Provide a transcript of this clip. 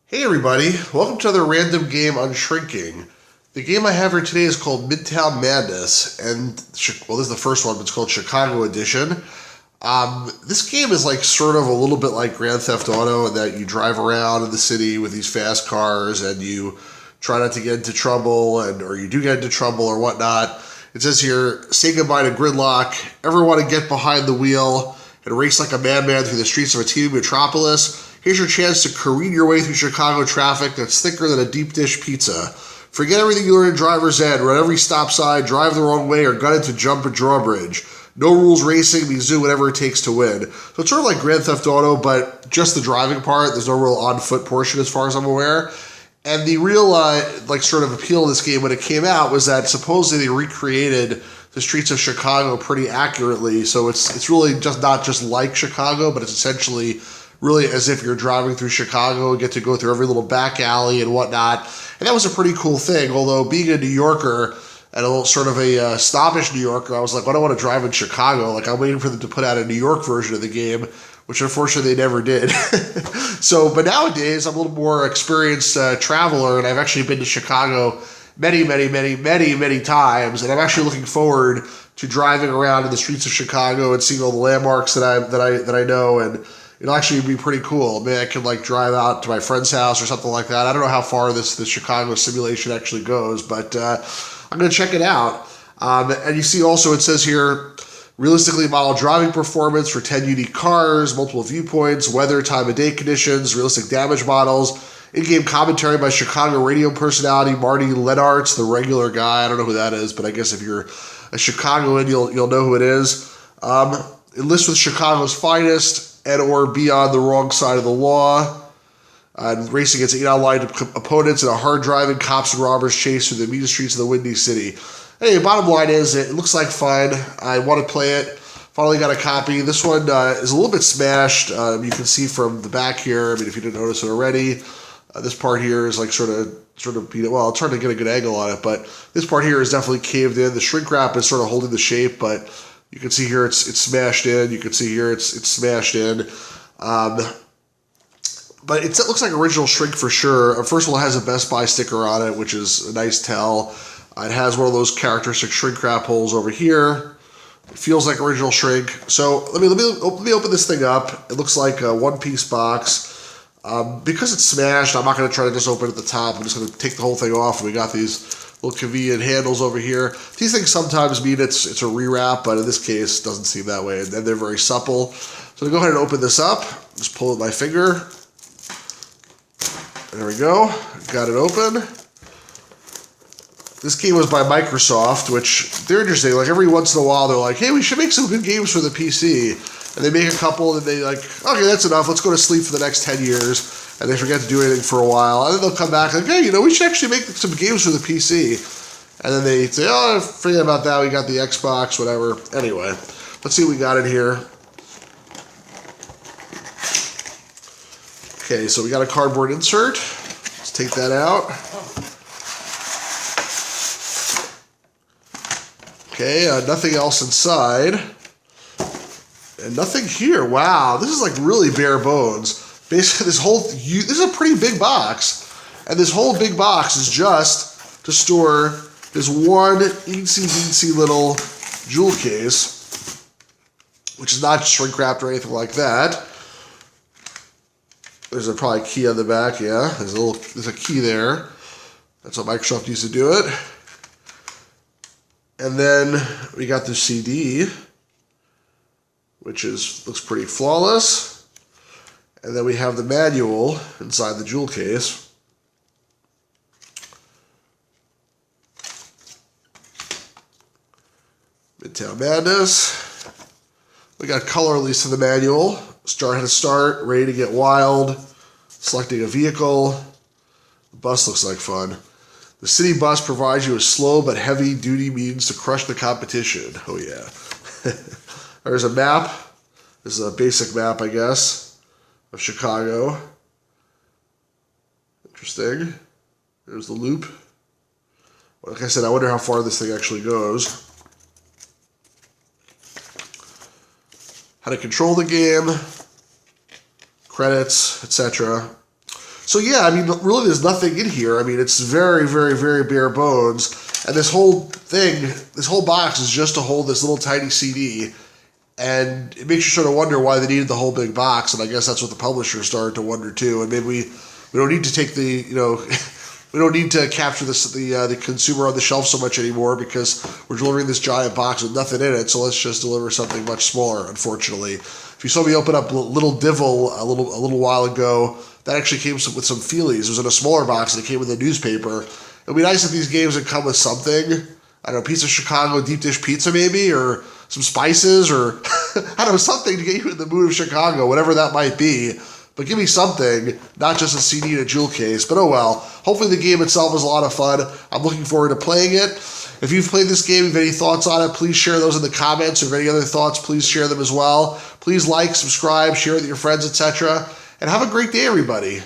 Hey everybody, welcome to another random game Unshrinking. The game I have here today is called Midtown Madness, and well, this is the first one, but it's called Chicago Edition. This game is like sort of a little bit like Grand Theft Auto in that you drive around in the city with these fast cars and you try not to get into trouble, or you do get into trouble or whatnot. It says here, say goodbye to gridlock, everyone to get behind the wheel and race like a madman through the streets of a teeming metropolis. Here's your chance to careen your way through Chicago traffic that's thicker than a deep dish pizza. Forget everything you learned in driver's ed, run every stop sign, drive the wrong way, or gut into jump a drawbridge. No rules racing means do whatever it takes to win. So it's sort of like Grand Theft Auto, but just the driving part. There's no real on-foot portion as far as I'm aware. And the real sort of appeal of this game when it came out was that supposedly they recreated the streets of Chicago pretty accurately. So it's really just not just like Chicago, but it's essentially really as if you're driving through Chicago and get to go through every little back alley and whatnot. And that was a pretty cool thing. Although being a New Yorker and a little sort of a snobbish New Yorker, I was like, well, I don't want to drive in Chicago. Like, I'm waiting for them to put out a New York version of the game, which unfortunately they never did. But nowadays I'm a little more experienced traveler, and I've actually been to Chicago many times, and I'm actually looking forward to driving around in the streets of Chicago and seeing all the landmarks that I know, and it'll actually be pretty cool. Maybe I could like drive out to my friend's house or something like that. I don't know how far this Chicago simulation actually goes, but I'm going to check it out. And you see also it says here, realistically modeled driving performance for 10 unique cars, multiple viewpoints, weather, time of day conditions, realistic damage models, in-game commentary by Chicago radio personality Marty Lenartz, the regular guy. I don't know who that is, but I guess if you're a Chicagoan, you'll know who it is. Enlist with Chicago's finest and or be on the wrong side of the law. And racing against 8 online opponents in a hard-driving cops and robbers chase through the mean streets of the Windy City. Anyway, bottom line is, it looks like fun. I want to play it. Finally got a copy. This one is a little bit smashed. You can see from the back here. I mean, if you didn't notice it already, this part here is like sort of, well, I'm trying to get a good angle on it, but this part here is definitely caved in. The shrink wrap is sort of holding the shape, but you can see here it's smashed in. You can see here it's smashed in. But it looks like original shrink for sure. First of all, it has a Best Buy sticker on it, which is a nice tell. It has one of those characteristic shrink wrap holes over here. It feels like original shrink. So let me open this thing up. It looks like a one-piece box. Because it's smashed, I'm not going to try to just open it at the top. I'm just going to take the whole thing off. We got these little convenient handles over here. These things sometimes mean it's a rewrap, but in this case, it doesn't seem that way. And they're very supple. So to go ahead and open this up, just pull it with my finger. There we go. Got it open. This game was by Microsoft, which they're interesting. Like every once in a while, they're like, hey, we should make some good games for the PC. And they make a couple, and they like, okay, that's enough. Let's go to sleep for the next 10 years. And they forget to do anything for a while. And then they'll come back like, hey, we should actually make some games for the PC. And then they say, oh, forget about that. We got the Xbox, whatever. Anyway, let's see what we got in here. Okay, so we got a cardboard insert. Let's take that out. Okay, nothing else inside. And nothing here. Wow, this is like really bare bones. Basically, this is a pretty big box. And this whole big box is just to store this one eensy little jewel case, which is not shrink wrapped or anything like that. There's probably a key on the back, yeah. There's a key there. That's how Microsoft used to do it. And then we got the CD, which looks pretty flawless. And then we have the manual inside the jewel case. Midtown Madness. We got color release of the manual. Start how to start, ready to get wild, selecting a vehicle. The bus looks like fun. The city bus provides you a slow but heavy-duty means to crush the competition. Oh yeah. There's a map. This is a basic map, I guess, of Chicago. Interesting. There's the loop. Like I said, I wonder how far this thing actually goes. How to control the game, credits, etc. So yeah, I mean, really there's nothing in here. I mean, it's very, very, very bare bones. And this whole thing, this whole box is just to hold this little tiny CD. And it makes you sort of wonder why they needed the whole big box. And I guess that's what the publisher started to wonder too. And maybe we don't need to take the, we don't need to capture the consumer on the shelf so much anymore because we're delivering this giant box with nothing in it. So let's just deliver something much smaller, unfortunately. If you saw me open up Little Divil a little while ago, that actually came with some feelies. It was in a smaller box and it came with a newspaper. It would be nice if these games would come with something. I don't know, pizza Chicago deep dish pizza maybe, or some spices, or I don't know, something to get you in the mood of Chicago, whatever that might be. But give me something, not just a CD and a jewel case. But oh well. Hopefully the game itself is a lot of fun. I'm looking forward to playing it. If you've played this game, if you have any thoughts on it, please share those in the comments. Or if any other thoughts, please share them as well. Please like, subscribe, share it with your friends, etc. And have a great day, everybody.